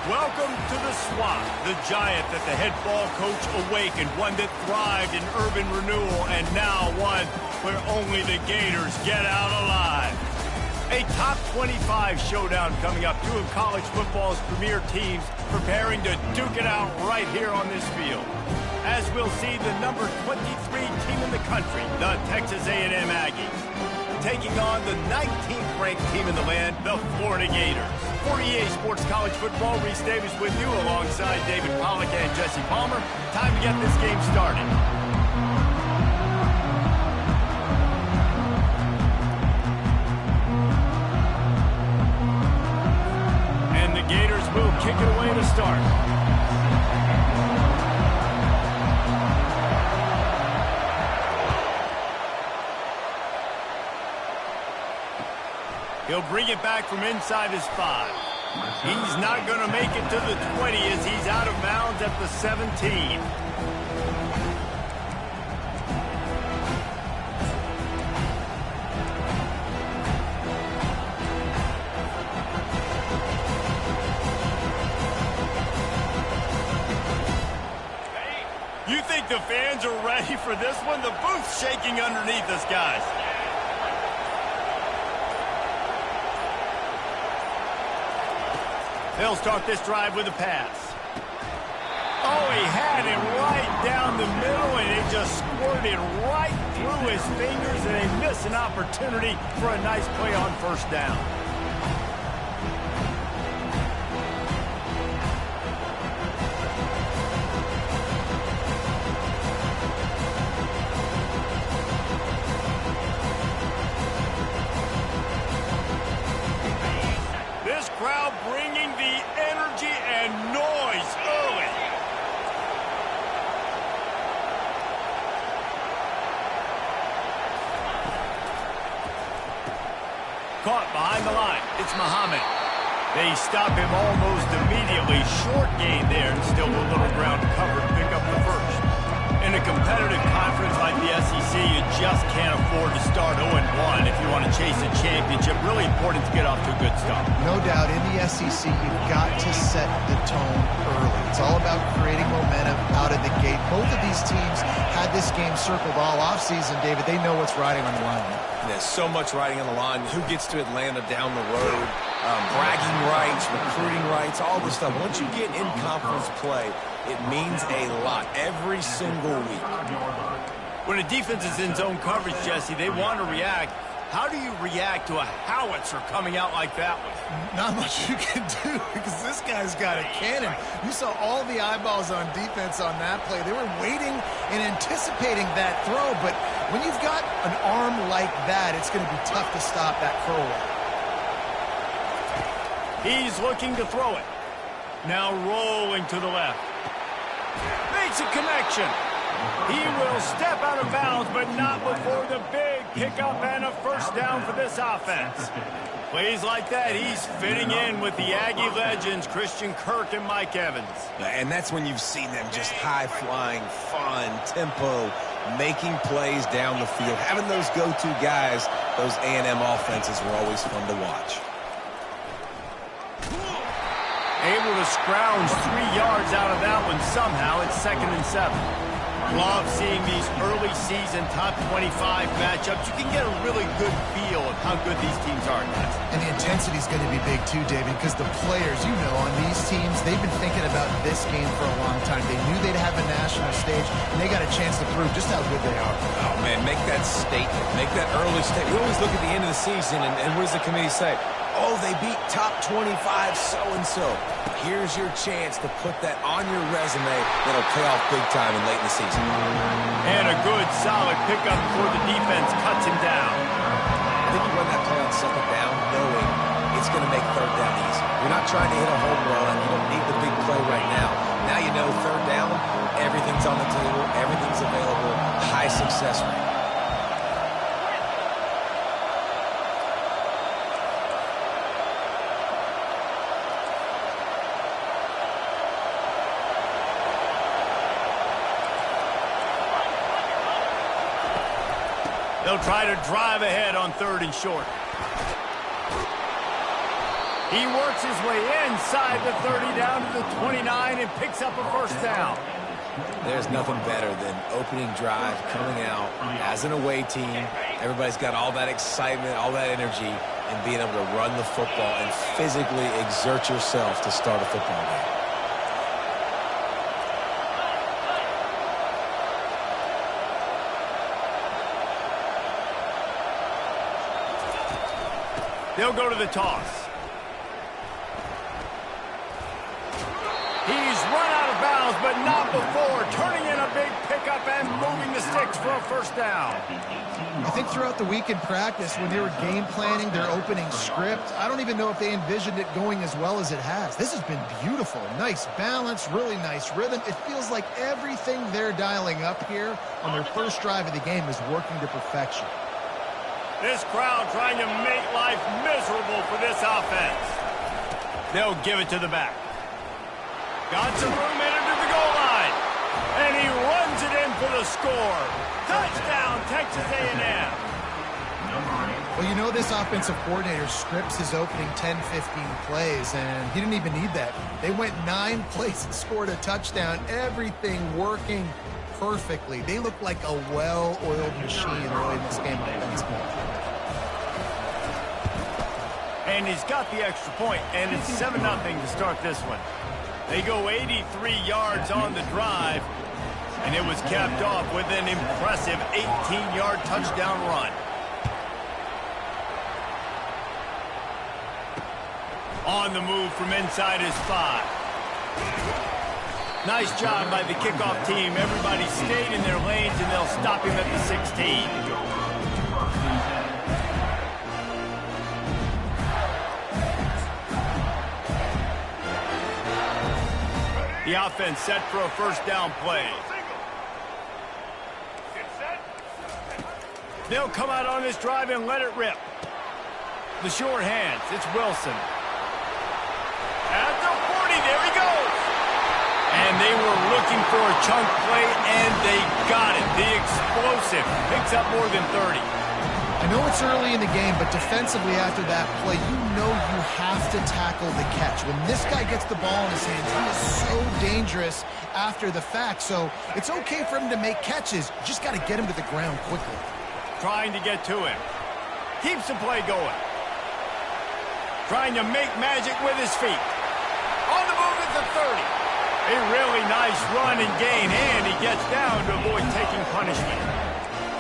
Welcome to the Swamp, the giant that the head ball coach awakened, one that thrived in urban renewal, and now one where only the Gators get out alive. A top 25 showdown coming up, two of college football's premier teams preparing to duke it out right here on this field. As we'll see the number 23 team in the country, the Texas A&M Aggies, taking on the 19th ranked team in the land, the Florida Gators. For EA Sports College Football, Reese Davis with you alongside David Pollack and Jesse Palmer. Time to get this game started. And the Gators will kick it away to start. He'll bring it back from inside his 5. He's not going to make it to the 20 as he's out of bounds at the 17. You think the fans are ready for this one? The booth's shaking underneath us, guys. They'll start this drive with a pass. Oh, he had it right down the middle, and it just squirted right through his fingers, and they miss an opportunity for a nice play on first down. Crowd bringing the energy and noise early. Caught behind the line. It's Muhammad. They stop him almost immediately. Short gain there, and still a little ground to cover to pick up the first. In a competitive conference like the SEC, you just can't afford to start 0-1 if you want to chase a championship. Really important to get off to a good start. No doubt, in the SEC, you've got to set the tone early. It's all about creating momentum out of the gate. Both of these teams had this game circled all offseason, David. They know what's riding on the line. There's so much riding on the line. Who gets to Atlanta down the road? Bragging rights, recruiting rights, all this stuff. Once you get in conference play, it means a lot every single week. When a defense is in zone coverage, Jesse, they want to react. How do you react to a howitzer coming out like that one? Not much you can do because this guy's got a cannon. You saw all the eyeballs on defense on that play. They were waiting and anticipating that throw, but when you've got an arm like that, it's going to be tough to stop that throwaway. He's looking to throw it. Now rolling to the left. Makes a connection. He will step out of bounds, but not before the big pickup and a first down for this offense. Plays like that, he's fitting in with the Aggie legends, Christian Kirk and Mike Evans. And that's when you've seen them just high-flying, fun, tempo, making plays down the field. Having those go-to guys, those A&M offenses were always fun to watch. Able to scrounge 3 yards out of that one somehow. It's 2nd and 7. Love seeing these early season top 25 matchups. You can get a really good feel of how good these teams are, guys. And the intensity is going to be big too, David, because the players, you know, on these teams, they've been thinking about this game for a long time. They knew they'd have a national stage, and they got a chance to prove just how good they are. Oh, man, make that statement. Make that early statement. We always look at the end of the season, and what does the committee say? Oh, they beat top 25 so-and-so. Here's your chance to put that on your resume that'll pay off big time and late in the season. And a good, solid pickup before the defense cuts him down. I think you run that play on 2nd down knowing it's going to make 3rd down easy. You're not trying to hit a home run. You don't need the big play right now. Now you know 3rd down, everything's on the table, everything's available, high success rate. They'll try to drive ahead on 3rd and short. He works his way inside the 30 down to the 29 and picks up a first down. There's nothing better than opening drive, coming out as an away team. Everybody's got all that excitement, all that energy, and being able to run the football and physically exert yourself to start a football game. They'll go to the toss. He's run out of bounds, but not before turning in a big pickup and moving the sticks for a first down. I think throughout the week in practice, when they were game planning their opening script, I don't even know if they envisioned it going as well as it has. This has been beautiful. Nice balance, really nice rhythm. It feels like everything they're dialing up here on their first drive of the game is working to perfection. This crowd trying to make life miserable for this offense. They'll give it to the back. Got some room in under the goal line. And he runs it in for the score. Touchdown, Texas A&M. Well, you know this offensive coordinator scripts his opening 10, 15 plays, and he didn't even need that. They went 9 plays and scored a touchdown. Everything working perfectly. They look like a well-oiled machine early in this game offensively. And he's got the extra point, and it's 7-0 to start this one. They go 83 yards on the drive, and it was capped off with an impressive 18-yard touchdown run. On the move from inside his 5. Nice job by the kickoff team. Everybody stayed in their lanes, and they'll stop him at the 16. The offense set for a first down play. They'll come out on this drive and let it rip. The short hands, it's Wilson. At the 40, there he goes. And they were looking for a chunk play, and they got it. The explosive picks up more than 30. I know it's early in the game, but defensively after that play, you know you have to tackle the catch. When this guy gets the ball in his hands, he is so dangerous after the fact. So it's okay for him to make catches. You just got to get him to the ground quickly. Trying to get to him. Keeps the play going. Trying to make magic with his feet. On the move at the 30. A really nice run and gain, and he gets down to avoid taking punishment.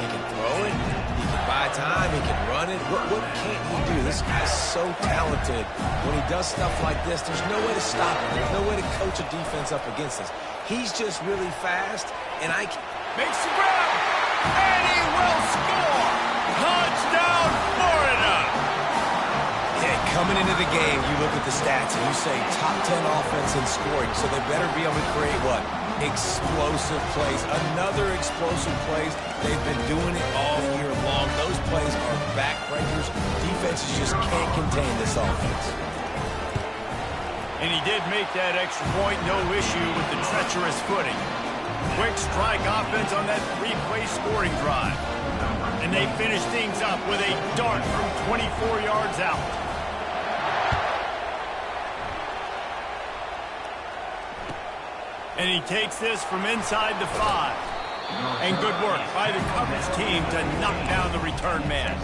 He can throw it. He can buy time. He can run it. What can't he do? This guy's so talented. When he does stuff like this, there's no way to stop him. There's no way to coach a defense up against this. He's just really fast, and makes the grab, and he will score. Touchdown, Florida. Yeah, coming into the game, you look at the stats and you say top 10 offense in scoring, so they better be able to create what? Explosive plays. Another explosive plays. They've been doing it all year long. Those plays are backbreakers. Defenses just can't contain this offense. And he did make that extra point, no issue with the treacherous footing. Quick strike offense on that 3-play scoring drive. And they finish things up with a dart from 24 yards out. And he takes this from inside the 5. And good work by the coverage team to knock down the return man.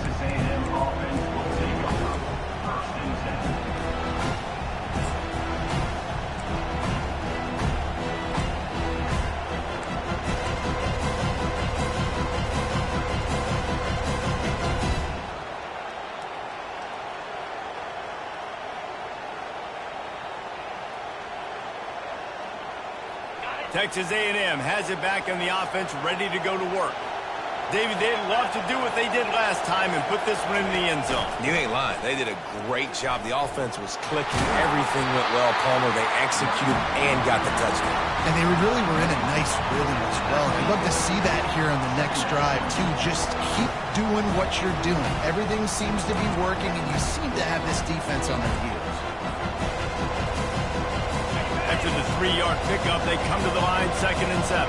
Texas A&M has it back in the offense, ready to go to work. David, they'd love to do what they did last time and put this one in the end zone. You ain't lying. They did a great job. The offense was clicking. Everything went well, Palmer. They executed and got the touchdown. And they really were in a nice rhythm as well. I'd love to see that here on the next drive, too. Just keep doing what you're doing. Everything seems to be working, and you seem to have this defense on their heels. After the 3-yard pickup, they come to the line, 2nd and 7.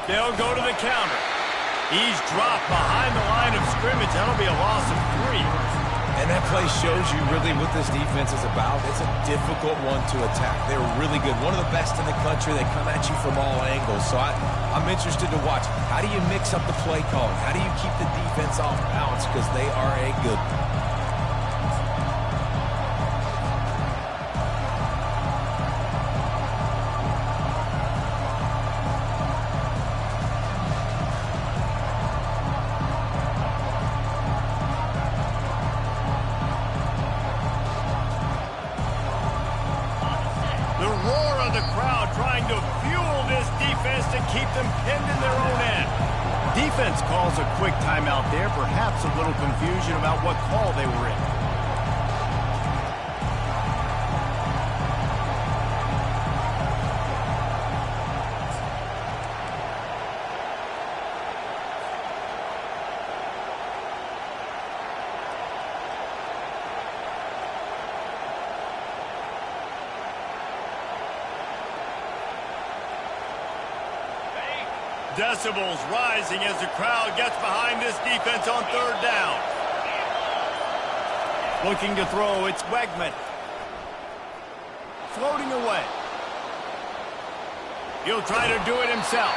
They'll go to the counter. He's dropped behind the line of scrimmage. That'll be a loss of 3. And that play shows you really what this defense is about. It's a difficult one to attack. They're really good. One of the best in the country. They come at you from all angles. So I'm interested to watch. How do you mix up the play calling? How do you keep the defense off balance? Because they are a good one. Defense calls a quick timeout there, perhaps a little confusion about what call they were in. Decibels rising as the crowd gets behind this defense on 3rd down. Looking to throw, it's Wegman. Floating away. He'll try to do it himself.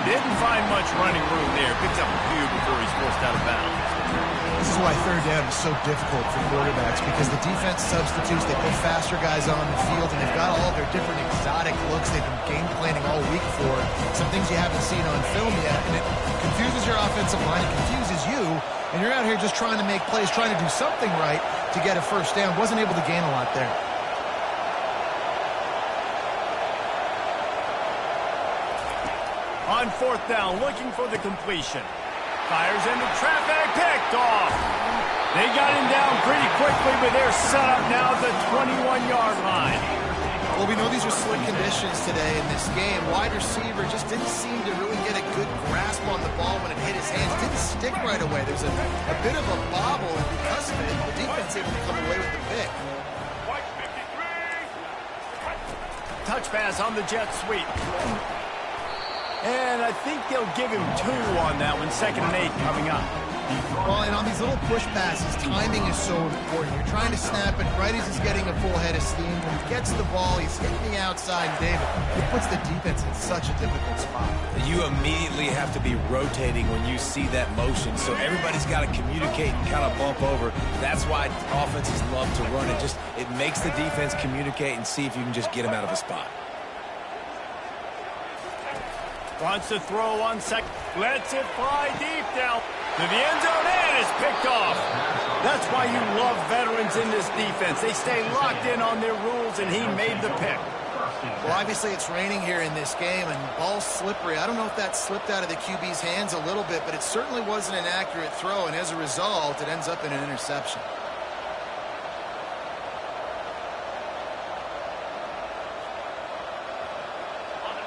Didn't find much running room there. Picks up a few before he's forced out of bounds. This is why 3rd down is so difficult for quarterbacks, because the defense substitutes, they put faster guys on the field, and they've got all their different exotic looks they've been game planning all week for. Some things you haven't seen on film yet, and it confuses your offensive line, it confuses you, and you're out here just trying to make plays, trying to do something right to get a 1st down. Wasn't able to gain a lot there. On 4th down, looking for the completion. Fires into traffic, picked off. They got him down pretty quickly, but they're set up now at the 21-yard line. Well, we know these are slick conditions today in this game. Wide receiver just didn't seem to really get a good grasp on the ball when it hit his hands. Didn't stick right away. There's a bit of a bobble, and because of it, the defense able to come away with the pick. Touch pass on the jet sweep. And I think they'll give him 2 on that one. 2nd and 8 coming up. Well, and on these little push passes, timing is so important. You're trying to snap it right as he's getting a full head of steam. When he gets the ball, he's hitting the outside. David, it puts the defense in such a difficult spot. You immediately have to be rotating when you see that motion. So everybody's got to communicate and kind of bump over. That's why offenses love to run it. It makes the defense communicate and see if you can just get them out of a spot. Wants to throw on 2nd. Lets it fly deep down to the end zone, and it's picked off. That's why you love veterans in this defense. They stay locked in on their rules, and he made the pick. Well, obviously it's raining here in this game, and ball's slippery. I don't know if that slipped out of the QB's hands a little bit, but it certainly wasn't an accurate throw, and as a result, it ends up in an interception.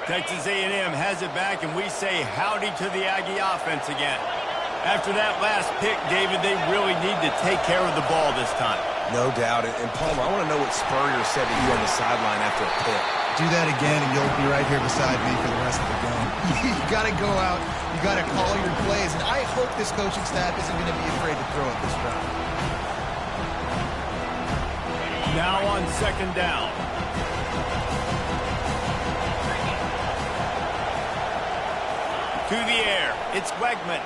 Texas A&M has it back, and we say howdy to the Aggie offense again. After that last pick, David, they really need to take care of the ball this time. No doubt. And Palmer, I want to know what Spurrier said to you on the sideline after a pick. Do that again, and you'll be right here beside me for the rest of the game. You got to go out. You got to call your plays, and I hope this coaching staff isn't going to be afraid to throw it this round. Now on 2nd down. To the air, it's Wegman.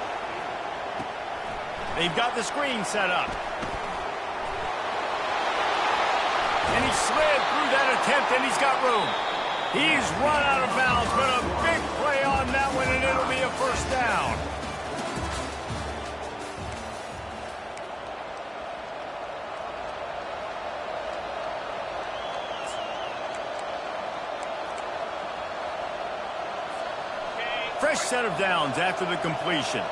They've got the screen set up. And he slid through that attempt, and he's got room. He's run out of bounds, but a big play on that one, and it'll be a 1st down. Fresh set of downs after the completion.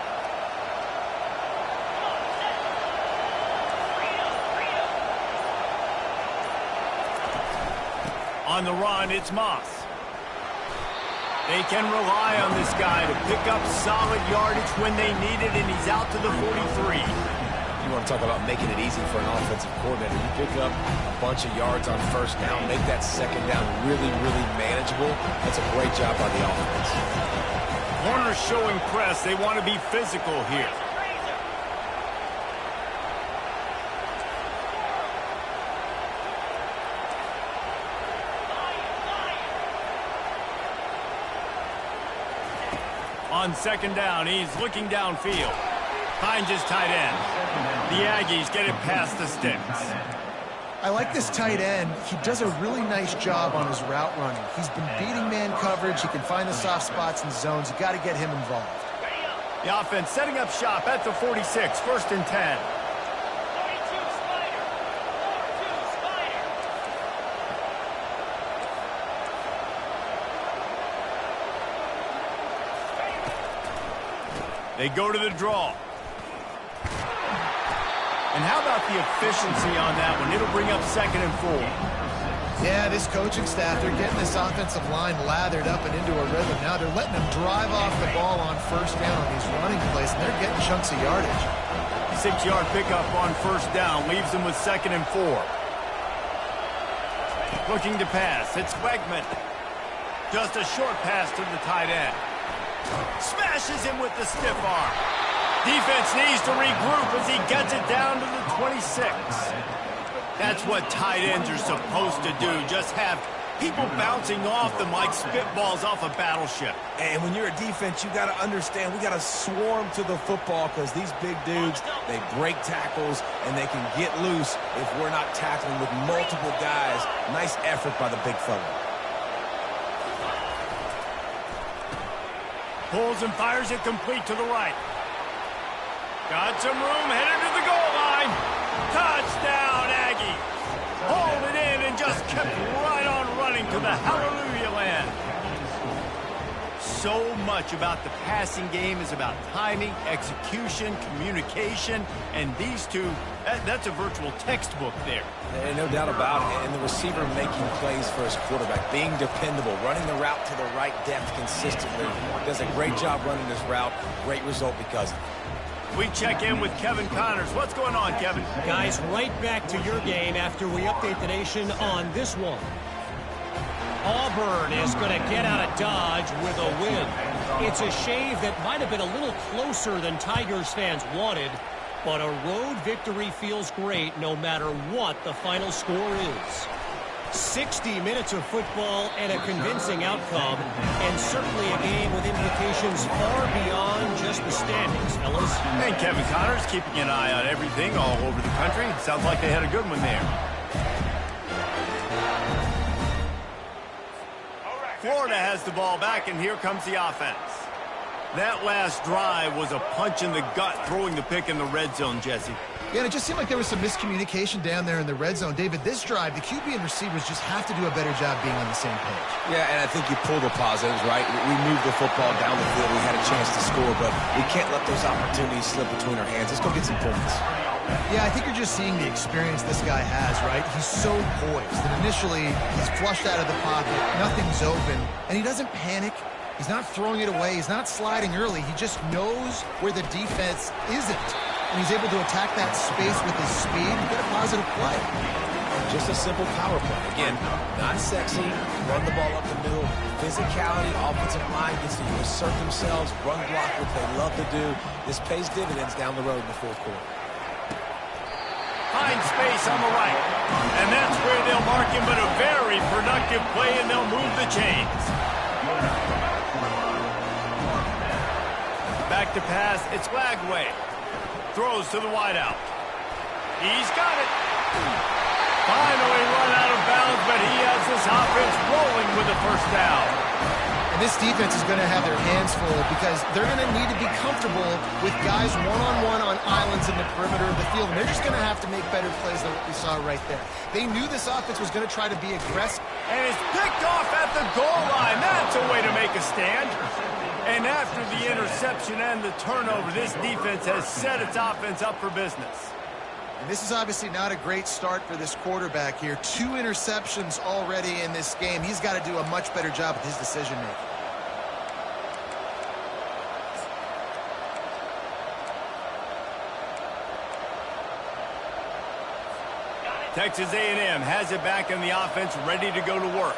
On the run, it's Moss. They can rely on this guy to pick up solid yardage when they need it, and he's out to the 43. You want to talk about making it easy for an offensive coordinator. You pick up a bunch of yards on 1st down, make that 2nd down really, really manageable. That's a great job by the offense. Corners showing press. They want to be physical here. On second down, he's looking downfield. Finds his tight end. The Aggies get it past the sticks. I like this tight end. He does a really nice job on his route running. He's been beating man coverage. He can find the soft spots and zones. You got to get him involved. The offense setting up shop at the 46, 1st and 10. They go to the draw. And how about the efficiency on that one? It'll bring up 2nd and 4. Yeah, this coaching staff, they're getting this offensive line lathered up and into a rhythm. Now they're letting them drive off the ball on 1st down on these running plays, and they're getting chunks of yardage. 6-yard pickup on 1st down leaves them with 2nd and 4. Looking to pass. It's Wegman. Just a short pass to the tight end. Smashes him with the stiff arm. Defense needs to regroup as he gets it down to the 26. That's what tight ends are supposed to do. Just have people bouncing off them like spitballs off a battleship. And when you're a defense, you got to understand, we got to swarm to the football because these big dudes, they break tackles and they can get loose if we're not tackling with multiple guys. Nice effort by the big fella. Pulls and fires it complete to the right. Got some room, headed to the goal line. Touchdown, Aggie. Hauled it in and just kept right on running to the hallelujah land. So much about the passing game is about timing, execution, communication, and these two, that's a virtual textbook there. And no doubt about it. And the receiver making plays for his quarterback, being dependable, running the route to the right depth consistently. Does a great job running this route. Great result because of it. We check in with Kevin Connors. What's going on, Kevin? Guys, right back to your game after we update the nation on this one. Auburn is going to get out of Dodge with a win. It's a shave that might have been a little closer than Tigers fans wanted, but a road victory feels great no matter what the final score is. 60 minutes of football and a convincing outcome, and certainly a game with implications far beyond just the standings, fellas. And Kevin Connors keeping an eye on everything all over the country. Sounds like they had a good one there. Florida has the ball back, and here comes the offense. That last drive was a punch in the gut, throwing the pick in the red zone, Jesse. Yeah, and it just seemed like there was some miscommunication down there in the red zone. David, this drive, the QB and receivers just have to do a better job being on the same page. Yeah, and I think you pull the positives, right? We moved the football down the field. We had a chance to score, but we can't let those opportunities slip between our hands. Let's go get some points. Yeah, I think you're just seeing the experience this guy has, right? He's so poised. And initially, he's flushed out of the pocket. Nothing's open. And he doesn't panic. He's not throwing it away. He's not sliding early. He just knows where the defense isn't. And he's able to attack that space with his speed and get a positive play. Just a simple power play. Again, not sexy, run the ball up the middle, physicality, offensive line gets to assert themselves, run block, what they love to do. This pays dividends down the road in the fourth quarter. Find space on the right. And that's where they'll mark him, but a very productive play, and they'll move the chains. Back to pass, it's Lagway. Throws to the wideout. He's got it. Finally run out of bounds, but he has this offense rolling with the 1st down. And this defense is going to have their hands full because they're going to need to be comfortable with guys one-on-one on islands in the perimeter of the field. And they're just going to have to make better plays than what we saw right there. They knew this offense was going to try to be aggressive. And it's picked off at the goal line. That's a way to make a stand. And after the interception and the turnover, this defense has set its offense up for business. And this is obviously not a great start for this quarterback here. 2 interceptions already in this game. He's got to do a much better job with his decision-making. Texas A&M has it back in the offense, ready to go to work.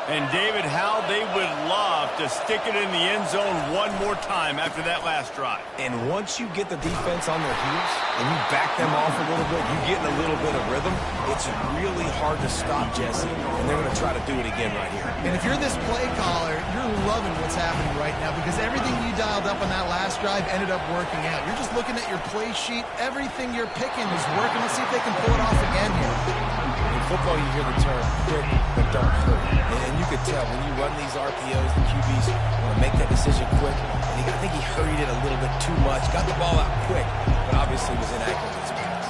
And, David, how they would love to stick it in the end zone one more time after that last drive. And once you get the defense on their heels and you back them off a little bit, you get in a little bit of rhythm, it's really hard to stop, Jesse, and they're going to try to do it again right here. And if you're this play caller, you're loving what's happening right now because everything you dialed up on that last drive ended up working out. You're just looking at your play sheet. Everything you're picking is working. Let's see if they can pull it off again here. In football, you hear the term quick but don't hurry. And you could tell when you run these RPOs, the QBs want to make that decision quick. And I think he hurried it a little bit too much. Got the ball out quick, but obviously was inaccurate with his pass.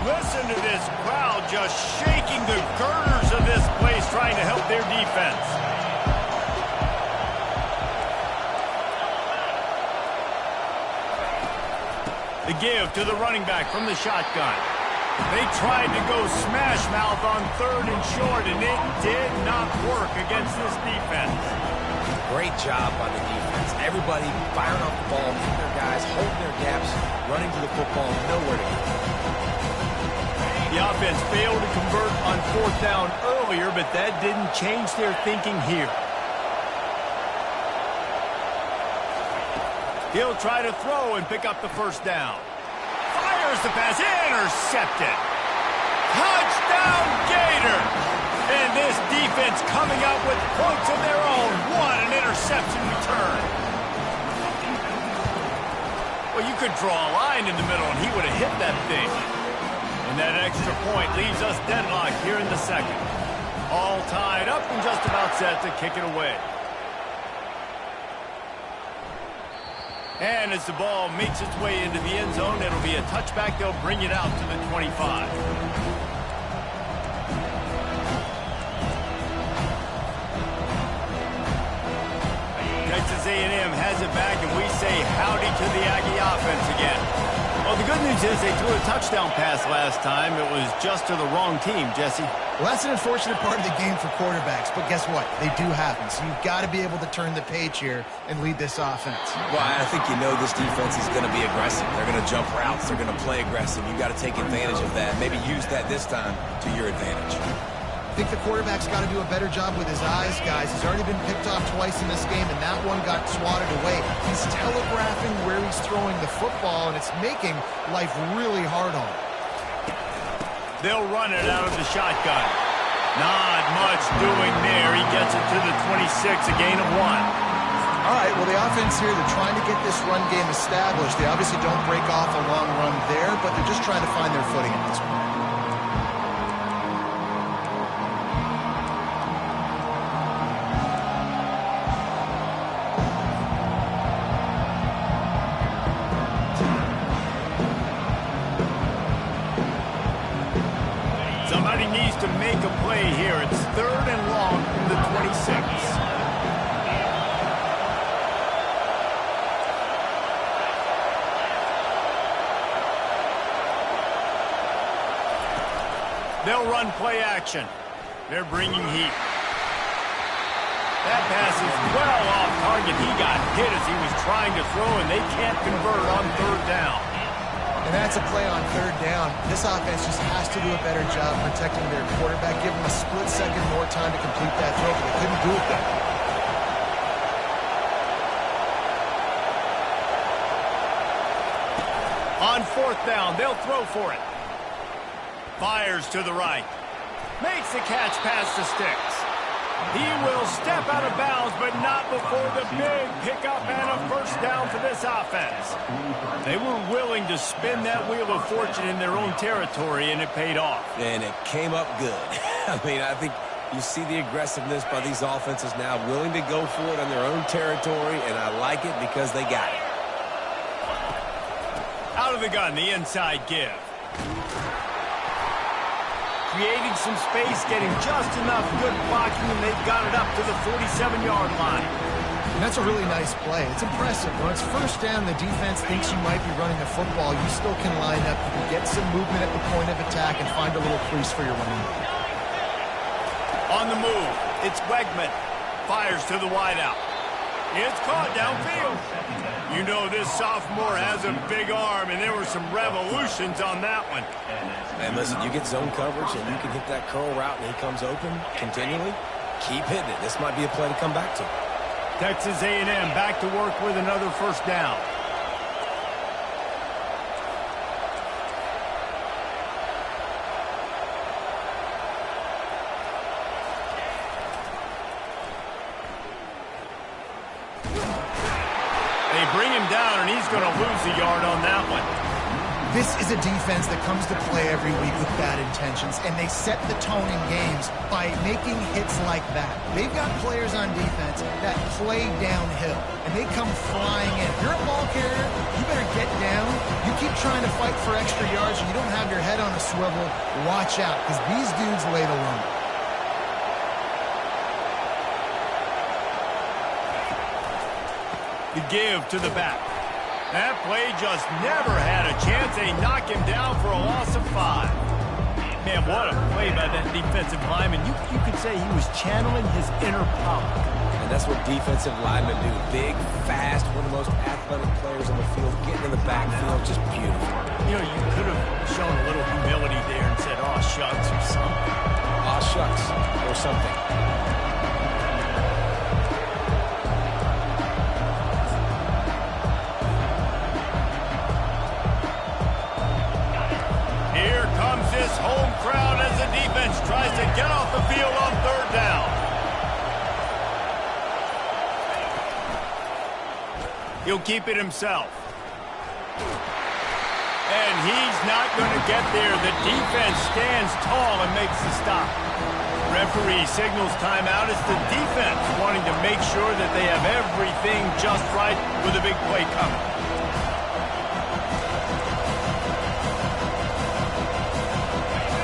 Listen to this crowd just shaking the girders of this place trying to help their defense. The give to the running back from the shotgun. They tried to go smash mouth on 3rd and short, and it did not work against this defense. Great job by the defense. Everybody firing off the ball, hitting their guys, holding their gaps, running to the football, nowhere to go. The offense failed to convert on 4th down earlier, but that didn't change their thinking here. He'll try to throw and pick up the 1st down. Fires the pass, intercepted. Touchdown, Gator! And this defense coming up with points of their own. What an interception return. Well, you could draw a line in the middle, and he would have hit that thing. And that extra point leaves us deadlocked here in the 2nd. All tied up and just about set to kick it away. And as the ball makes its way into the end zone, it'll be a touchback. They'll bring it out to the 25. Texas A&M has it back, and we say howdy to the Aggie offense again. Well, the good news is they threw a touchdown pass last time. It was just to the wrong team, Jesse. Well, that's an unfortunate part of the game for quarterbacks, but guess what? They do happen, so you've got to be able to turn the page here and lead this offense. Well, I think you know this defense is going to be aggressive. They're going to jump routes. They're going to play aggressive. You've got to take advantage of that. Maybe use that this time to your advantage. I think the quarterback's got to do a better job with his eyes, guys. He's already been picked off twice in this game, and that one got swatted away. He's telegraphing where he's throwing the football, and it's making life really hard on him. They'll run it out of the shotgun. Not much doing there. He gets it to the 26, a gain of 1. All right, well, the offense here, they're trying to get this run game established. They obviously don't break off a long run there, but they're just trying to find their footing at this point. Somebody needs to make a play here. It's 3rd and long from the 26. They'll run play action. They're bringing heat. That pass is well off target. He got hit as he was trying to throw, and they can't convert on 3rd down. And that's a play on 3rd down. This offense just has to do a better job protecting their quarterback. Give him a split second more time to complete that throw, but they couldn't do it there. On 4th down, they'll throw for it. Fires to the right. Makes the catch past the sticks. He will step out of bounds, but not before the big pickup and a 1st down for this offense. They were willing to spin that wheel of fortune in their own territory, and it paid off. And it came up good. I mean, I think you see the aggressiveness by these offenses now, willing to go for it on their own territory, and I like it because they got it. Out of the gun, the inside give. Creating some space, getting just enough good blocking, and they've got it up to the 47-yard line. And that's a really nice play. It's impressive. When it's 1st down, the defense thinks you might be running the football. You still can line up, you can get some movement at the point of attack, and find a little crease for your running back. On the move, it's Wegman. Fires to the wideout. It's caught downfield. You know this sophomore has a big arm, and there were some revolutions on that one. Man, listen, you get zone coverage, and you can hit that curl route, and he comes open continually. Keep hitting it. This might be a play to come back to. Texas A&M back to work with another first down. They bring him down, and he's going to lose a yard on that one. This is a defense that comes to play every week with bad intentions, and they set the tone in games by making hits like that. They've got players on defense that play downhill, and they come flying in. If you're a ball carrier, you better get down. You keep trying to fight for extra yards, and you don't have your head on a swivel. Watch out, because these dudes lay the lumber. The give to the back. That play just never had a chance. They knock him down for a loss of 5. Man, what a play by that defensive lineman. You could say he was channeling his inner power. And that's what defensive linemen do. Big, fast, one of the most athletic players on the field, getting in the backfield, just beautiful. You know, you could have shown a little humility there and said, "Aw, shucks," or something. Aw, shucks, or something. This home crowd as the defense tries to get off the field on third down. He'll keep it himself. And he's not going to get there. The defense stands tall and makes the stop. Referee signals timeout. It's the defense wanting to make sure that they have everything just right with a big play coming.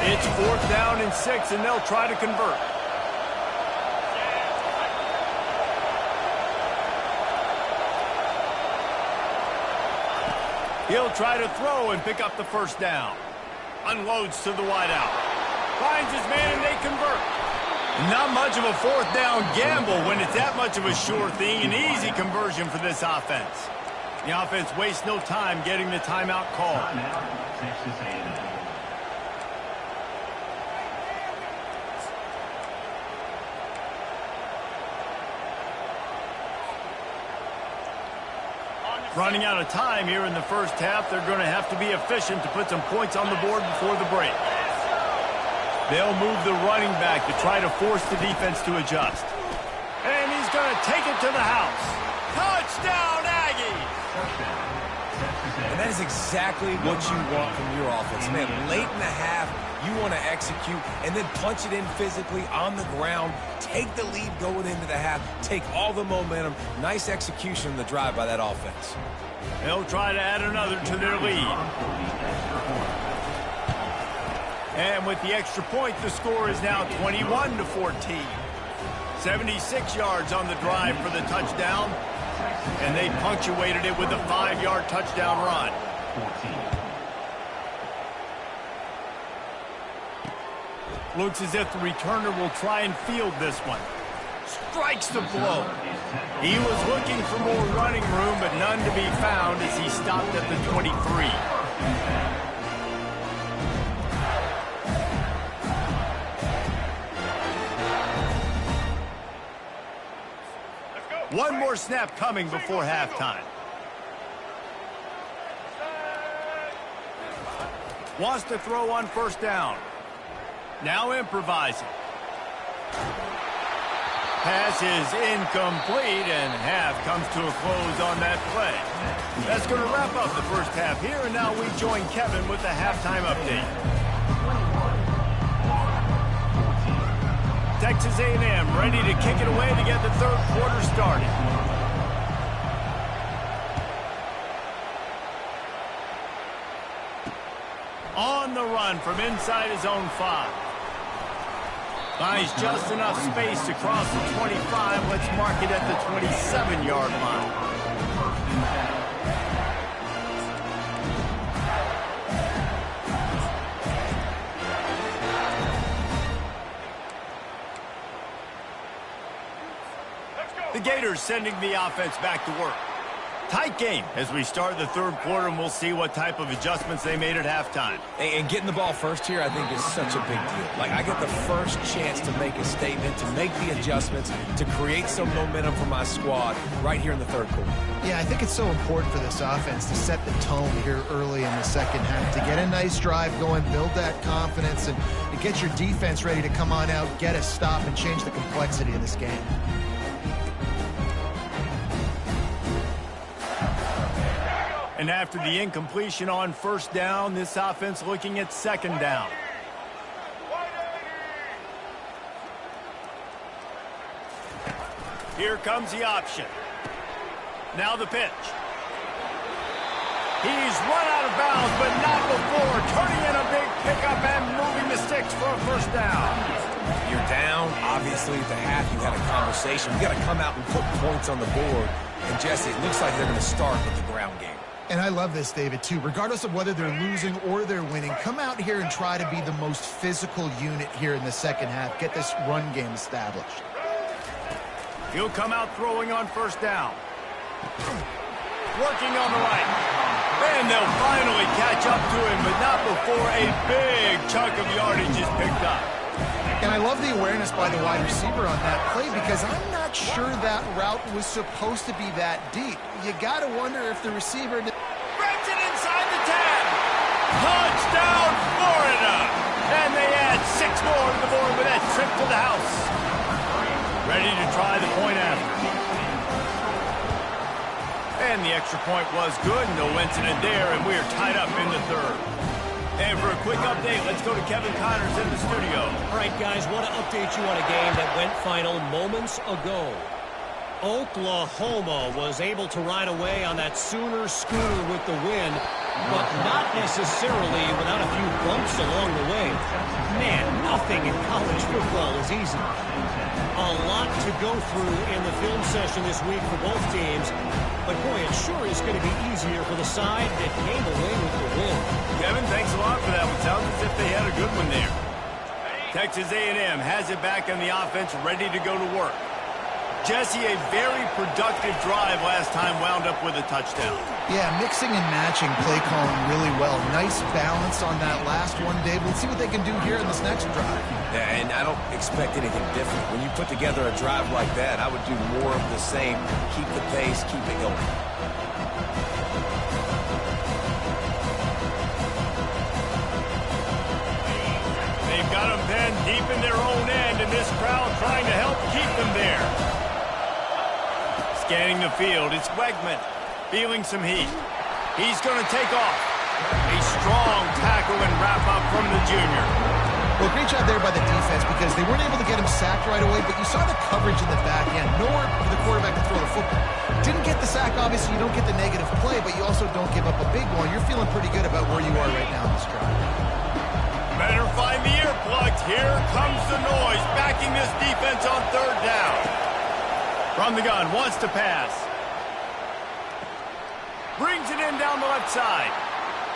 It's 4th down and 6, and they'll try to convert. He'll try to throw and pick up the first down. Unloads to the wideout. Finds his man, and they convert. Not much of a 4th down gamble when it's that much of a sure thing. An easy conversion for this offense. The offense wastes no time getting the timeout called. Running out of time here in the first half. They're going to have to be efficient to put some points on the board before the break. They'll move the running back to try to force the defense to adjust. And he's going to take it to the house. Touchdown, Aggies! And that is exactly what you want from your offense. Man, late in the half, you want to execute and then punch it in physically on the ground. Take the lead going into the half. Take all the momentum. Nice execution in the drive by that offense. They'll try to add another to their lead. And with the extra point, the score is now 21-14. 76 yards on the drive for the touchdown. And they punctuated it with a 5-yard touchdown run. Looks as if the returner will try and field this one. Strikes the blow. He was looking for more running room, but none to be found as he stopped at the 23. One more snap coming before halftime. Wants to throw on first down. Now improvising. Pass is incomplete, and half comes to a close on that play. That's going to wrap up the first half here, and now we join Kevin with the halftime update. Texas A&M ready to kick it away to get the third quarter started. On the run from inside his own 5. Finds just enough space to cross the 25. Let's mark it at the 27-yard line. The Gators sending the offense back to work. Tight game as we start the third quarter, and we'll see what type of adjustments they made at halftime. And getting the ball first here, I think, is such a big deal. Like, I get the first chance to make a statement, to make the adjustments, to create some momentum for my squad right here in the third quarter. Yeah, I think it's so important for this offense to set the tone here early in the second half, to get a nice drive going, build that confidence, and to get your defense ready to come on out, get a stop, and change the complexity of this game. And after the incompletion on first down, this offense looking at second down. Here comes the option. Now the pitch. He's run out of bounds, but not before turning in a big pickup and moving the sticks for a first down. You're down, obviously, at the half. You had a conversation. You got to come out and put points on the board. And, Jesse, it looks like they're going to start with the ground game. And I love this, David, too. Regardless of whether they're losing or they're winning, come out here and try to be the most physical unit here in the second half. Get this run game established. He'll come out throwing on first down. Working on the right. And they'll finally catch up to him, but not before a big chunk of yardage is picked up. And I love the awareness by the wide receiver on that play, because I'm not sure that route was supposed to be that deep. You got to wonder if the receiver... Brings it inside the 10. Touchdown, Florida. And they add 6 more to the board with that trip to the house. Ready to try the point after. And the extra point was good. No incident there, and we are tied up in the third. And for a quick update, let's go to Kevin Connors in the studio. All right, guys, want to update you on a game that went final moments ago. Oklahoma was able to ride away on that Sooner scooter with the win, but not necessarily without a few bumps along the way. Man, nothing in college football is easy. A lot to go through in the film session this week for both teams, but boy, it sure is going to be easier for the side that came away with the win. Kevin, thanks a lot for that one. Sounds as if they had a good one there. Texas A&M has it back on the offense, ready to go to work. Jesse, a very productive drive last time, wound up with a touchdown. Yeah, mixing and matching play calling really well. Nice balance on that last one, Dave. Let's see what they can do here in this next drive. Yeah, and I don't expect anything different. When you put together a drive like that, I would do more of the same. Keep the pace, keep it going. They've got them then deep in their own end, and this crowd trying to help keep them there. Scanning the field, it's Wegman feeling some heat. He's going to take off. A strong tackle and wrap up from the junior. Well, great job there by the defense, because they weren't able to get him sacked right away, but you saw the coverage in the back end. Nowhere for the quarterback to throw the football. Didn't get the sack, obviously. You don't get the negative play, but you also don't give up a big one. You're feeling pretty good about where you are right now in this drive. Better find the earplugs. Here comes the noise, backing this defense on third down. From the gun, wants to pass. Brings it in down the left side.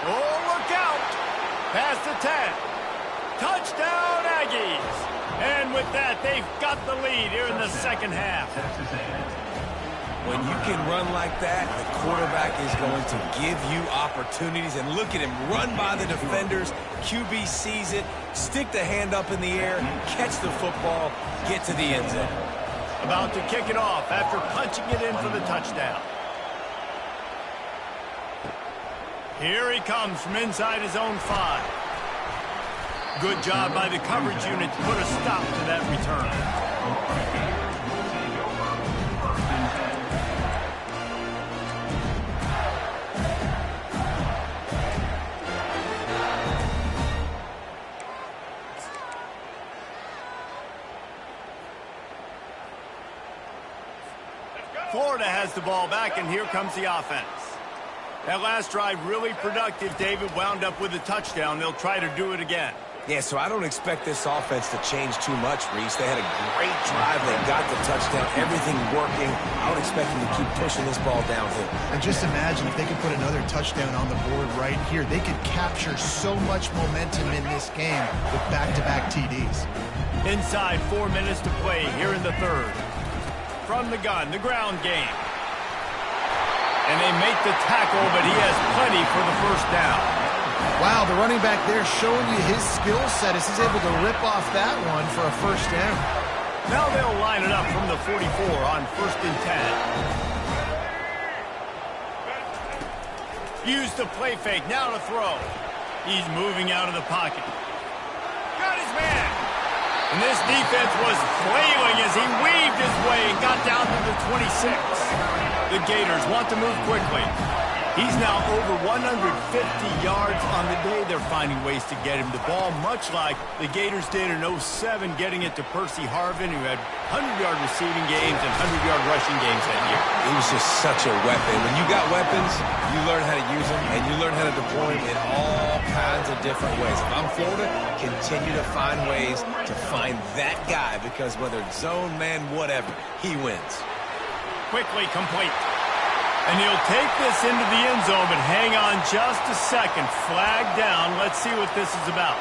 Oh, look out. Past the 10. Touchdown, Aggies. And with that, they've got the lead here in the second half. When you can run like that, the quarterback is going to give you opportunities. And look at him run by the defenders. QB sees it, stick the hand up in the air, catch the football, get to the end zone. About to kick it off after punching it in for the touchdown. Here he comes from inside his own 5. Good job by the coverage unit to put a stop to that return. Florida has the ball back, and here comes the offense. That last drive really productive. David wound up with a touchdown. They'll try to do it again. Yeah, so I don't expect this offense to change too much, Reese. They had a great drive. They got the touchdown. Everything working. I would expect them to keep pushing this ball downhill. And just imagine if they could put another touchdown on the board right here. They could capture so much momentum in this game with back-to-back TDs. Inside 4 minutes to play here in the third. from the gun, the ground game. And they make the tackle, but he has plenty for the first down. Wow, the running back there showing you his skill set as he's able to rip off that one for a first down. Now they'll line it up from the 44 on 1st and 10. Use the play fake, now to throw. He's moving out of the pocket. Got his man. And this defense was flailing as he weaved his way and got down to the 26. The Gators want to move quickly. He's now over 150 yards on the day. They're finding ways to get him the ball, much like the Gators did in 07, getting it to Percy Harvin, who had 100-yard receiving games and 100-yard rushing games that year. He was just such a weapon. When you got weapons, you learn how to use them, and you learn how to deploy them in all kinds of different ways. If I'm Florida, continue to find ways to find that guy, because whether it's zone, man, whatever, he wins. Quickly complete. And he'll take this into the end zone, but hang on just a second. Flag down. Let's see what this is about.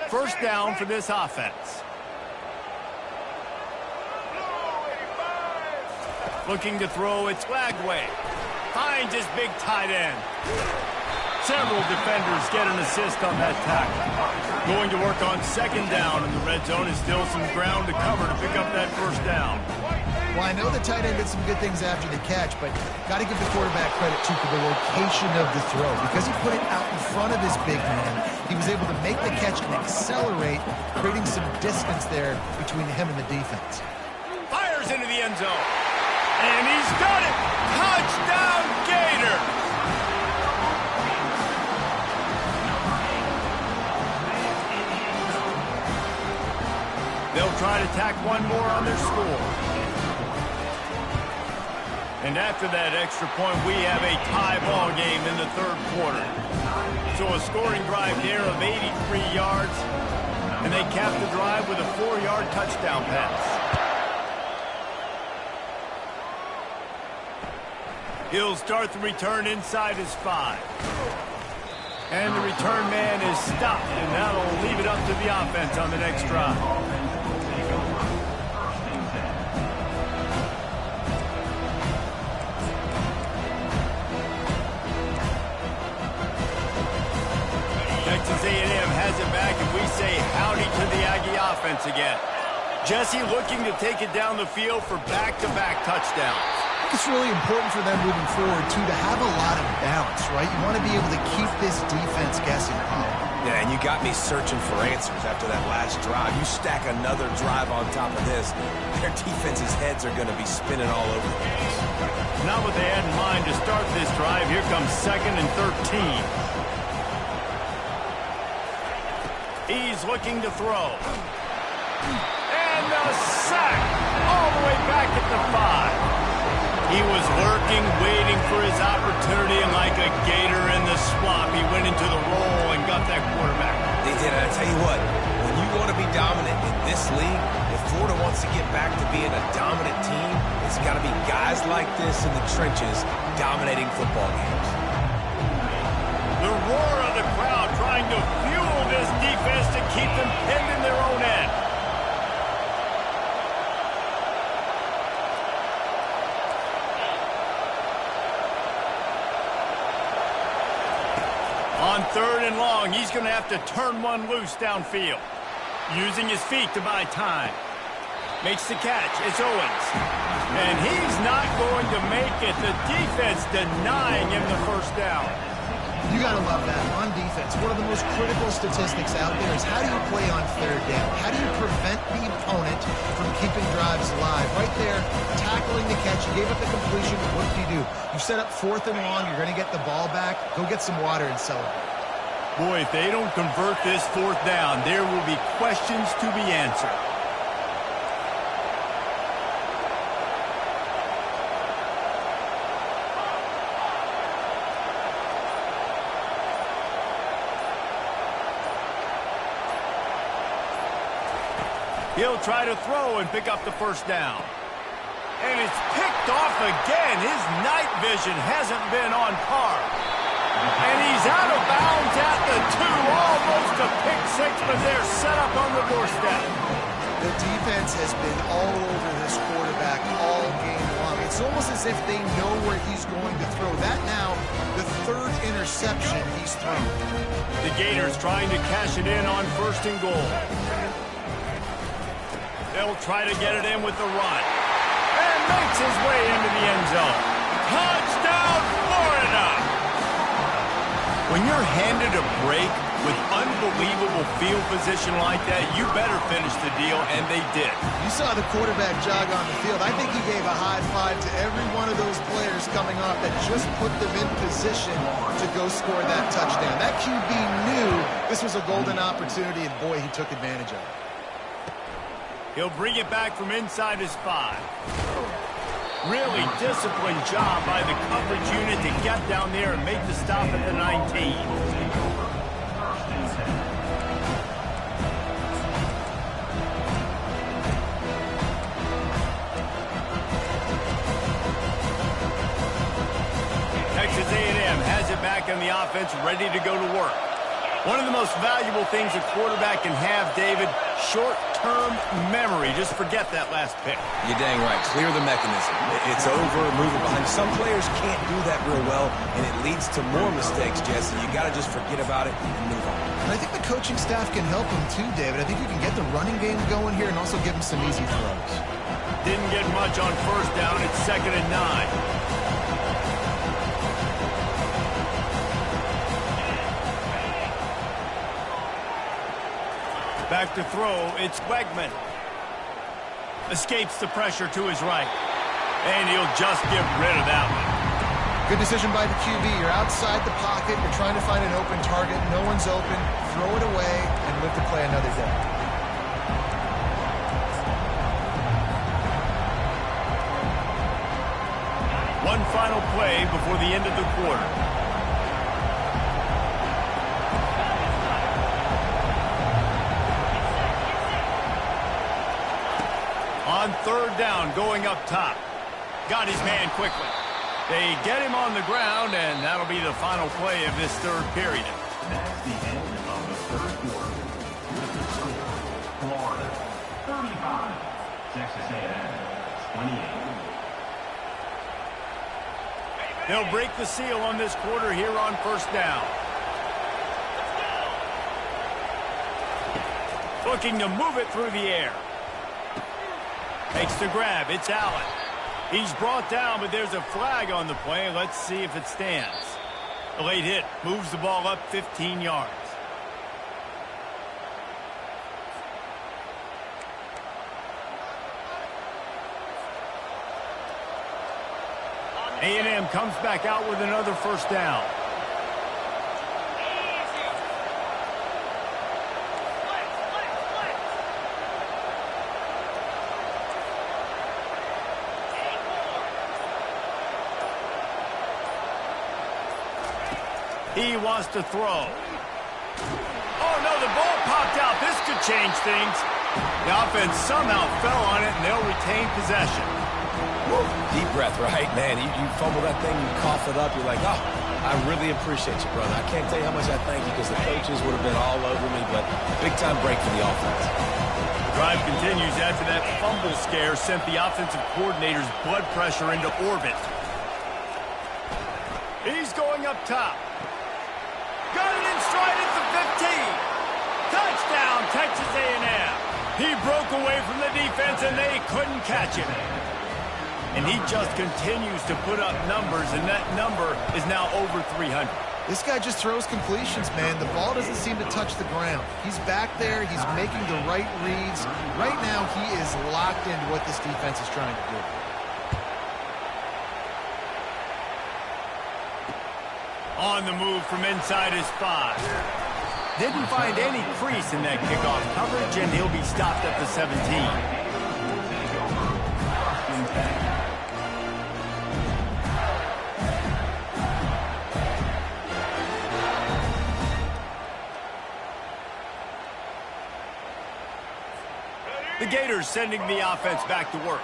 First down for this offense. Looking to throw, it's Lagway. Finds his big tight end. Several defenders get an assist on that tackle. Going to work on 2nd down in the red zone, is still some ground to cover to pick up that first down. Well, I know the tight end did some good things after the catch, but got to give the quarterback credit, too, for the location of the throw. Because he put it out in front of his big man, he was able to make the catch and accelerate, creating some distance there between him and the defense. Fires into the end zone. And he's got it! Touchdown, Gator! They'll try to tack one more on their score. And after that extra point, we have a tie ball game in the 3rd quarter. So a scoring drive there of 83 yards, and they cap the drive with a 4-yard touchdown pass. He'll start the return inside his 5. And the return man is stopped, and that'll leave it up to the offense on the next drive. Texas A&M has it back, and we say howdy to the Aggie offense again. Jesse looking to take it down the field for back-to-back touchdowns. It's really important for them moving forward, too, to have a lot of balance, right? You want to be able to keep this defense guessing. Yeah, and you got me searching for answers after that last drive. You stack another drive on top of this, their defense's heads are going to be spinning all over the place. Not what they had in mind to start this drive. Here comes 2nd and 13. He's looking to throw. And a sack all the way back at the 5. He was lurking, waiting for his opportunity, and like a gator in the swamp, he went into the roll and got that quarterback. They did, and I tell you what, when you want to be dominant in this league, if Florida wants to get back to being a dominant team, it's got to be guys like this in the trenches dominating football games. The roar of the crowd trying to fuel this defense to keep them pinned in their own end. On 3rd and long, he's going to have to turn one loose downfield. Using his feet to buy time. Makes the catch. It's Owens. And he's not going to make it. The defense denying him the first down. You got to love that. On defense, one of the most critical statistics out there is how do you play on 3rd down? How do you prevent the opponent from keeping drives alive? Right there, tackling the catch. You gave up the completion. What do? You set up 4th and long. You're going to get the ball back. Go get some water and celebrate. Boy, if they don't convert this 4th down, there will be questions to be answered. He'll try to throw and pick up the first down. And it's picked off again. His night vision hasn't been on par. And he's out of bounds at the 2. Almost a pick six, but they're set up on the doorstep. The defense has been all over this quarterback all game long. It's almost as if they know where he's going to throw. That now, the 3rd interception he's thrown. The Gators trying to cash it in on 1st and goal. They'll try to get it in with the run. And makes his way into the end zone. Touchdown, Florida! When you're handed a break with unbelievable field position like that, you better finish the deal, and they did. You saw the quarterback jog on the field. I think he gave a high five to every one of those players coming off that just put them in position to go score that touchdown. That QB knew this was a golden opportunity, and boy, he took advantage of it. He'll bring it back from inside his 5. Really disciplined job by the coverage unit to get down there and make the stop at the 19. Texas A&M has it back on the offense, ready to go to work. One of the most valuable things a quarterback can have, David, short-term memory. Just forget that last pick. You're dang right. Clear the mechanism. It's over, move it behind. Some players can't do that real well, and it leads to more mistakes, Jesse. You got to just forget about it and move on. And I think the coaching staff can help him too, David. I think you can get the running game going here and also give him some easy throws. Didn't get much on 1st down. It's 2nd and 9. Back to throw, it's Wegman. Escapes the pressure to his right. And he'll just get rid of that one. Good decision by the QB. You're outside the pocket. You're trying to find an open target. No one's open. Throw it away and live to play another day. One final play before the end of the quarter. On 3rd down, going up top. Got his man quickly. They get him on the ground, and that'll be the final play of this 3rd period. That's the end of the 3rd quarter. Florida, 35. Texas A&M, 28. They'll break the seal on this quarter here on 1st down. Looking to move it through the air. Makes the grab. It's Allen. He's brought down, but there's a flag on the play. Let's see if it stands. A late hit moves the ball up 15 yards. A&M comes back out with another 1st down. He wants to throw. Oh, no, the ball popped out. This could change things. The offense somehow fell on it, and they'll retain possession. Woo. Deep breath, right? Man, you fumble that thing, you cough it up, you're like, oh, I really appreciate you, brother. I can't tell you how much I thank you because the coaches would have been all over me, but big-time break for the offense. The drive continues after that fumble scare sent the offensive coordinator's blood pressure into orbit. He's going up top. Got it in stride at the 15. Touchdown, Texas A&M. He broke away from the defense, and they couldn't catch him. And he just continues to put up numbers, and that number is now over 300. This guy just throws completions, man. The ball doesn't seem to touch the ground. He's back there. He's making the right reads. Right now, he is locked into what this defense is trying to do. On the move from inside his 5. Didn't find any crease in that kickoff coverage, and he'll be stopped at the 17. The Gators sending the offense back to work.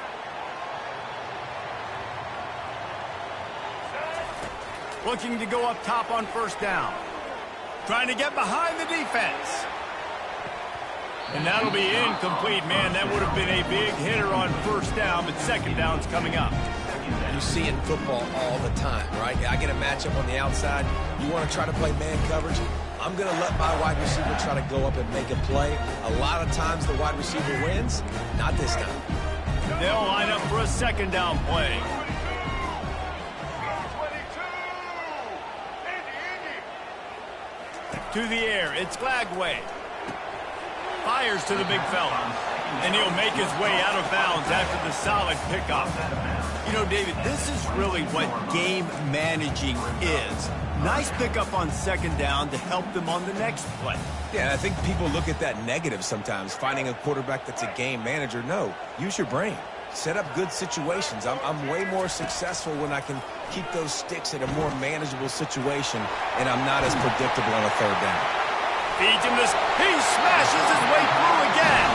Looking to go up top on first down. Trying to get behind the defense. And that'll be incomplete, man. That would have been a big hitter on first down, but second down's coming up. You see it in football all the time, right? I get a matchup on the outside. You want to try to play man coverage? I'm going to let my wide receiver try to go up and make a play. A lot of times the wide receiver wins. Not this time. They'll line up for a second down play. To the air, it's Glagway. Fires to the big fella. And he'll make his way out of bounds after the solid pickup. You know, David, this is really what game managing is. Nice pickup on second down to help them on the next play. Yeah, I think people look at that negative sometimes, finding a quarterback that's a game manager. No, use your brain. Set up good situations. I'm way more successful when I can keep those sticks in a more manageable situation, and I'm not as predictable on a third down. Feeds him this. He smashes his way through again.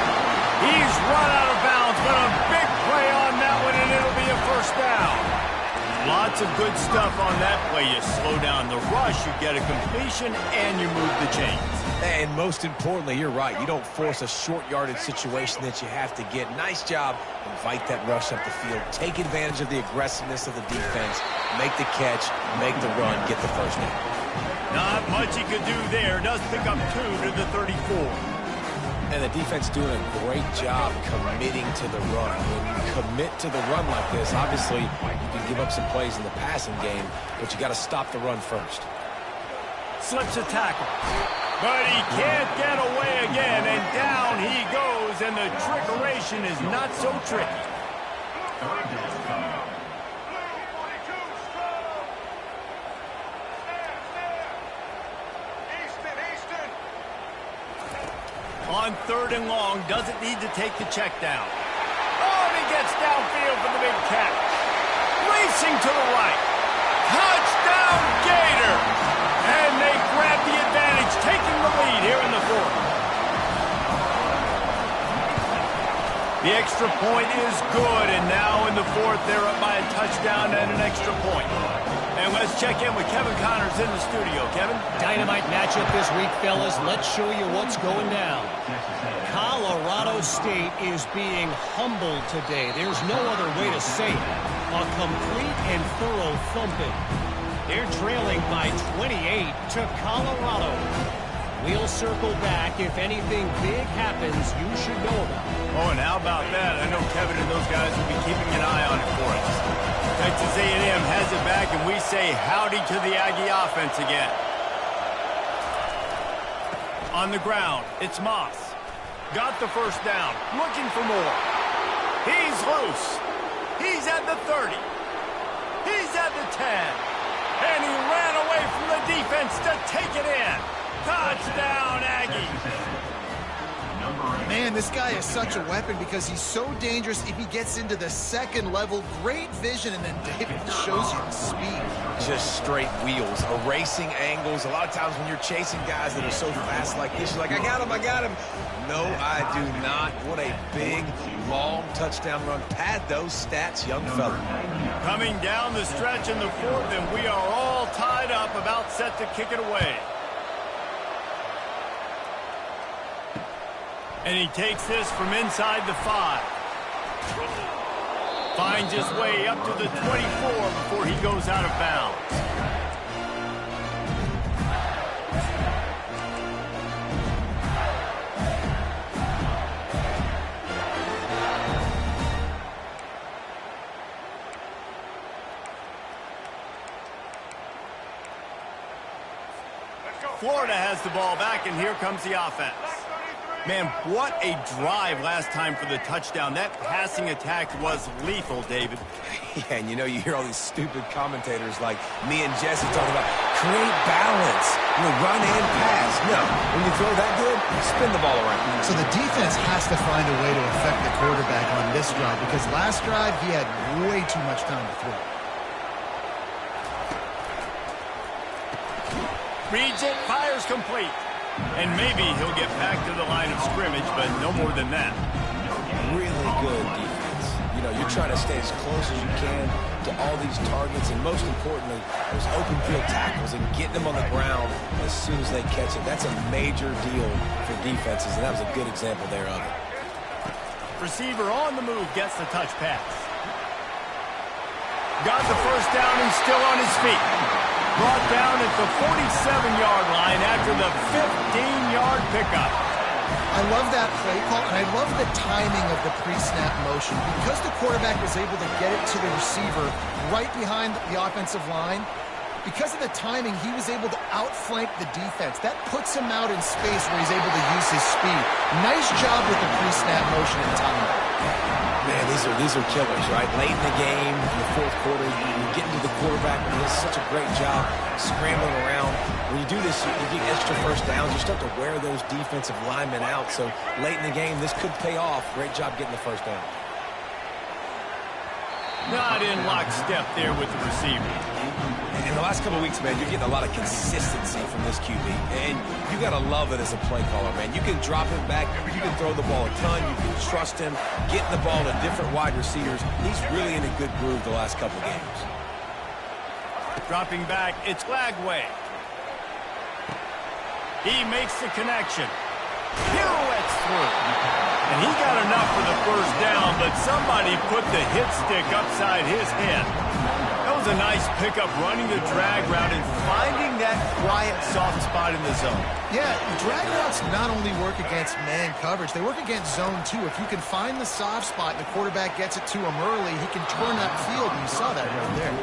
He's run out of bounds, but a big play on that one, and it'll be a first down. Lots of good stuff on that play. You slow down the rush, you get a completion, and you move the chains. And most importantly, you're right. You don't force a short-yarded situation that you have to get. Nice job. Invite that rush up the field. Take advantage of the aggressiveness of the defense. Make the catch, make the run, get the first down. Not much he could do there. Does pick up 2 to the 34. And the defense doing a great job committing to the run. When you commit to the run like this, obviously you can give up some plays in the passing game, but you got to stop the run first. Slips a tackle. But he can't get away again, and down he goes, and the trickeration is not so tricky. On third and long, doesn't need to take the check down. Oh, and he gets downfield for the big catch. Racing to the right. Touchdown, Gator! And they grab the advantage, taking the lead here in the fourth. The extra point is good, and now in the fourth, they're up by a touchdown and an extra point. And let's check in with Kevin Connors in the studio. Kevin? Dynamite matchup this week, fellas. Let's show you what's going down. Colorado State is being humbled today. There's no other way to say it. A complete and thorough thumping. They're trailing by 28 to Colorado. We'll circle back. If anything big happens, you should know about it. Oh, and how about that? I know Kevin and those guys will be keeping an eye on it for us. Texas A&M has it back, and we say howdy to the Aggie offense again. On the ground, it's Moss. Got the first down, looking for more. He's loose. He's at the 30. He's at the 10. And he ran away from the defense to take it in. Touchdown, Aggie. Man, this guy is such a weapon because he's so dangerous if he gets into the second level. Great vision, and then David shows you the speed. Just straight wheels, erasing angles. A lot of times when you're chasing guys that are so fast like this, you're like, I got him, I got him. No, I do not. What a big, long touchdown run. Pad those stats, young fella. Coming down the stretch in the fourth, and we are all tied up, about set to kick it away. And he takes this from inside the 5. Finds his way up to the 24 before he goes out of bounds. Florida has the ball back, and here comes the offense. Man, what a drive last time for the touchdown. That passing attack was lethal, David. Yeah, and you know, you hear all these stupid commentators like me and Jesse talking about create balance, run and pass. No, when you throw that good, spin the ball around. So the defense has to find a way to affect the quarterback on this drive because last drive he had way too much time to throw. Reads it, fires complete. And maybe he'll get back to the line of scrimmage, but no more than that. Really good defense. know, you're trying to stay as close as you can to all these targets, and most importantly, those open field tackles and getting them on the ground as soon as they catch it. That's a major deal for defenses, and that was a good example there of it. Receiver on the move gets the touch pass. Got the first down and still on his feet. Brought down at the 47-yard line after the 15-yard pickup. I love that play call, and I love the timing of the pre-snap motion. Because the quarterback was able to get it to the receiver right behind the offensive line, because of the timing, he was able to outflank the defense. That puts him out in space where he's able to use his speed. Nice job with the pre-snap motion and timing. Man, these are killers, right? Late in the game, in the fourth quarter, you get into the quarterback, and he does such a great job scrambling around. When you do this, you get extra first downs. You start to wear those defensive linemen out. So late in the game, this could pay off. Great job getting the first down. Not in lockstep there with the receiver. In the last couple of weeks, man, you're getting a lot of consistency from this QB. And you got to love it as a play caller, man. You can drop him back. You can throw the ball a ton. You can trust him, getting the ball to different wide receivers. He's really in a good groove the last couple of games. Dropping back, it's Lagway. He makes the connection. Pirouettes through. And he got enough for the first down, but somebody put the hit stick upside his head. That was a nice pickup, running the drag route and finding that quiet, soft spot in the zone. Yeah, drag routes not only work against man coverage, they work against zone too. If you can find the soft spot and the quarterback gets it to him early, he can turn that field, and you saw that right there.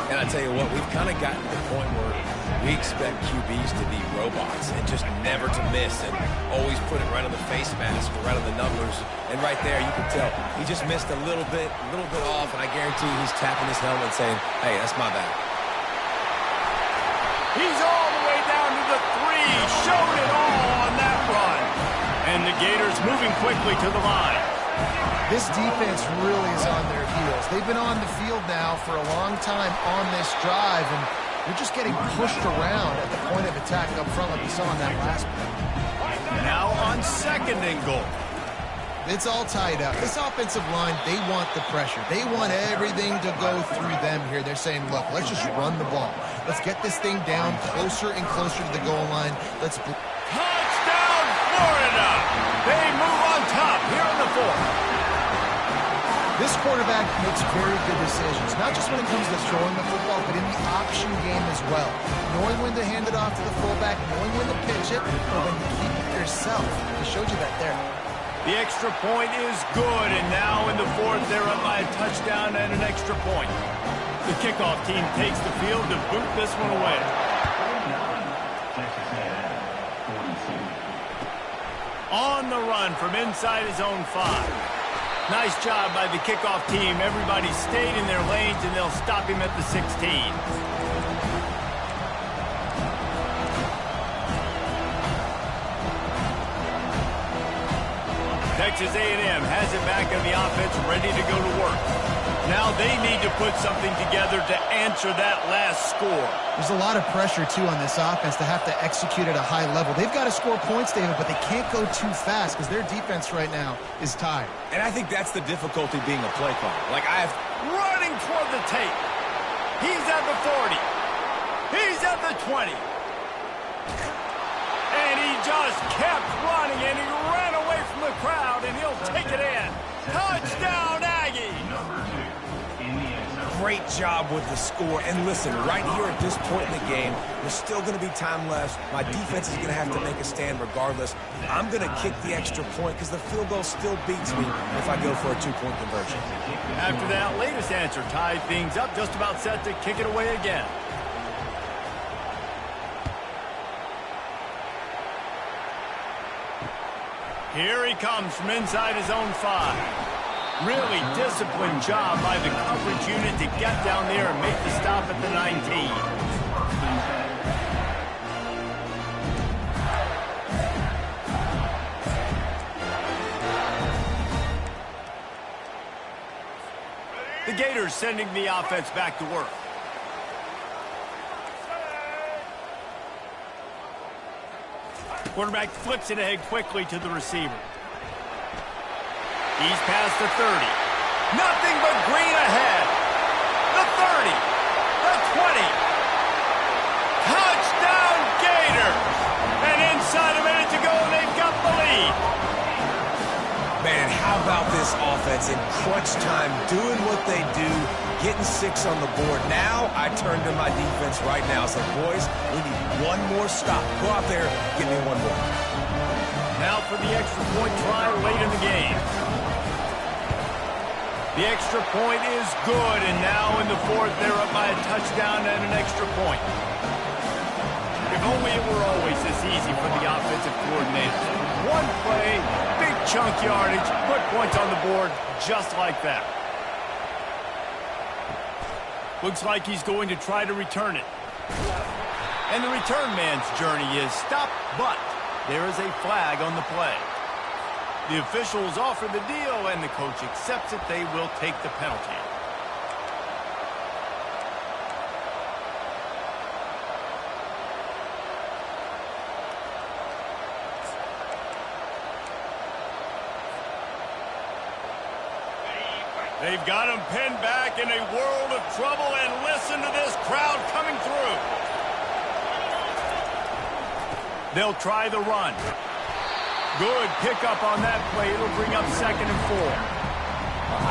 And I tell you what, we've kind of gotten to the point where we expect QBs to be robots and just never to miss and always put it right on the face mask or right on the numbers. And right there, you can tell he just missed a little bit off, and I guarantee he's tapping his helmet saying, hey, that's my bad. He's all the way down to the 3, showed it all on that run. And the Gators moving quickly to the line. This defense really is on their heels. They've been on the field now for a long time on this drive, and they're just getting pushed around at the point of attack up front like we saw in that last play. Now on 2nd and goal. It's all tied up. This offensive line, they want the pressure. They want everything to go through them here. They're saying, look, let's just run the ball. Let's get this thing down closer and closer to the goal line. Touchdown, Florida! They move on top here in the 4th. This quarterback makes very good decisions, not just when it comes to throwing the football, but in the option game as well. Knowing when to hand it off to the fullback, knowing when to pitch it, or when to keep it yourself. He showed you that there. The extra point is good, and now in the 4th, they're up by a touchdown and an extra point. The kickoff team takes the field to boot this one away. On the run from inside his own 5. Nice job by the kickoff team. Everybody stayed in their lanes, and they'll stop him at the 16. Texas A&M has it back on the offense, ready to go to work. Now they need to put something together to answer that last score. There's a lot of pressure, too, on this offense to have to execute at a high level. They've got to score points, David, but they can't go too fast because their defense right now is tired. And I think that's the difficulty being a play caller. Running toward the tape. He's at the 40. He's at the 20. And he just kept running, and he ran away from the crowd, and he'll take it in. Touchdown, Aggie! Great job with the score. And listen, right here at this point in the game, there's still going to be time left. My defense is going to have to make a stand regardless. I'm going to kick the extra point because the field goal still beats me if I go for a 2-point conversion. After that latest answer, tied things up, just about set to kick it away again. Here he comes from inside his own 5. Really disciplined job by the coverage unit to get down there and make the stop at the 19. The Gators sending the offense back to work. Quarterback flips it ahead quickly to the receiver. He's past the 30. Nothing but green ahead. The 30. The 20. Touchdown Gators. And inside a minute to go, they've got the lead. Man, how about this offense in crunch time, doing what they do, getting 6 on the board. Now I turn to my defense right now. It's like, boys, we need one more stop. Go out there, give me one more. Now for the extra point try late in the game. The extra point is good, and now in the fourth, they're up by a touchdown and an extra point. If only it were always this easy for the offensive coordinators. One play, big chunk yardage, put points on the board just like that. Looks like he's going to try to return it. And the return man's journey is stop, but there is a flag on the play. The officials offer the deal, and the coach accepts it. They will take the penalty. They've got him pinned back in a world of trouble, and listen to this crowd coming through. They'll try the run. Good pickup on that play. It'll bring up 2nd and 4.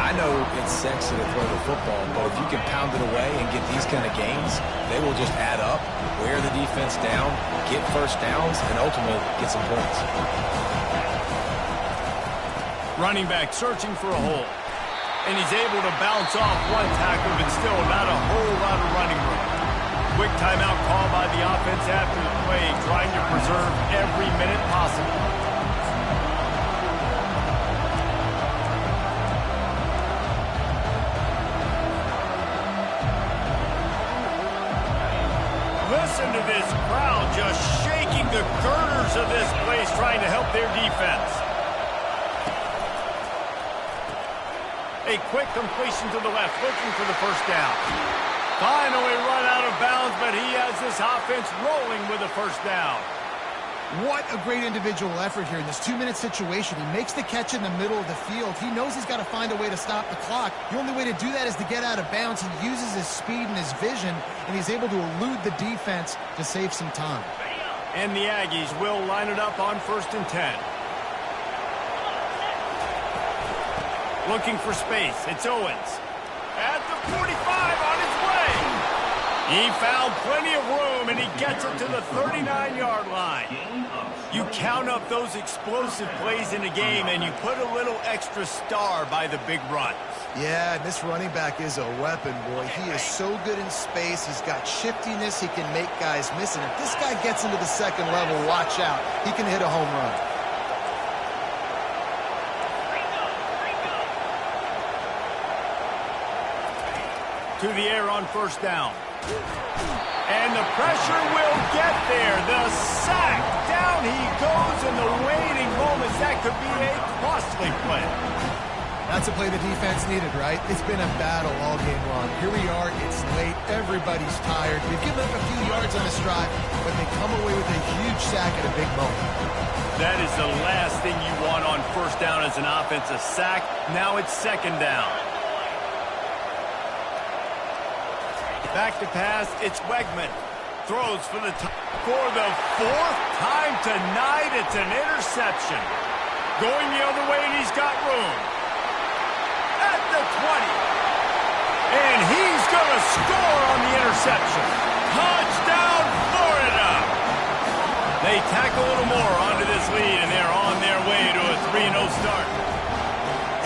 I know it's sexy to throw the football, but if you can pound it away and get these kind of gains, they will just add up, wear the defense down, get first downs, and ultimately get some points. Running back searching for a hole. And he's able to bounce off one tackle, but still not a whole lot of running room. Quick timeout call by the offense after the play, trying to preserve every minute possible. Listen to this crowd just shaking the girders of this place, trying to help their defense. A quick completion to the left, looking for the first down. Finally run out of bounds, but he has this offense rolling with a first down. What a great individual effort here in this 2-minute situation. He makes the catch in the middle of the field. He knows he's got to find a way to stop the clock. The only way to do that is to get out of bounds. He uses his speed and his vision, and he's able to elude the defense to save some time. And the Aggies will line it up on 1st and 10. Looking for space. It's Owens. At the 45 on his way. He found plenty of room, and he gets it to the 39-yard line. You count up those explosive plays in a game, and you put a little extra star by the big runs. Yeah, this running back is a weapon, boy. He is so good in space. He's got shiftiness. He can make guys miss. And if this guy gets into the 2nd level, watch out. He can hit a home run. To the air on 1st down. And the pressure will get there. The sack. Down he goes in the waiting moments. That could be a costly play. That's a play the defense needed, right? It's been a battle all game long. Here we are. It's late. Everybody's tired. They've given up a few yards on this drive, but they come away with a huge sack at a big moment. That is the last thing you want on 1st down as an offense, a sack. Now it's 2nd down. Back to pass, it's Wegman. Throws for the 4th time tonight. It's an interception. Going the other way, and he's got room. At the 20. And he's going to score on the interception. Touchdown, Florida. They tack a little more onto this lead, and they're on their way to a 3-0 start.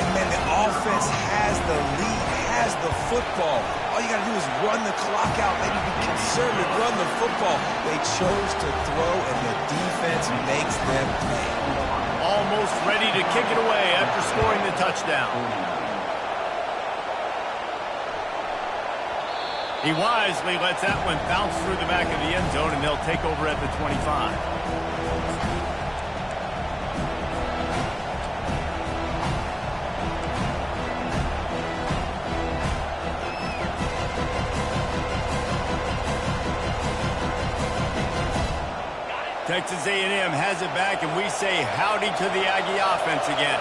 And, man, the offense has the lead, has the football. All you got to do is run the clock out, maybe be conservative, run the football. They chose to throw, and the defense makes them pay. Almost ready to kick it away after scoring the touchdown. He wisely lets that one bounce through the back of the end zone, and they'll take over at the 25. Texas A&M has it back, and we say howdy to the Aggie offense again.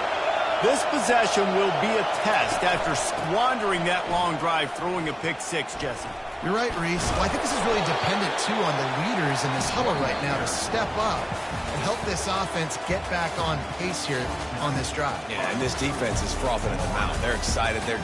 This possession will be a test after squandering that long drive, throwing a pick six, Jesse. You're right, Reese. Well, I think this is really dependent, too, on the leaders in this huddle right now to step up and help this offense get back on pace here on this drive. Yeah, and this defense is frothing at the mouth. They're excited. They're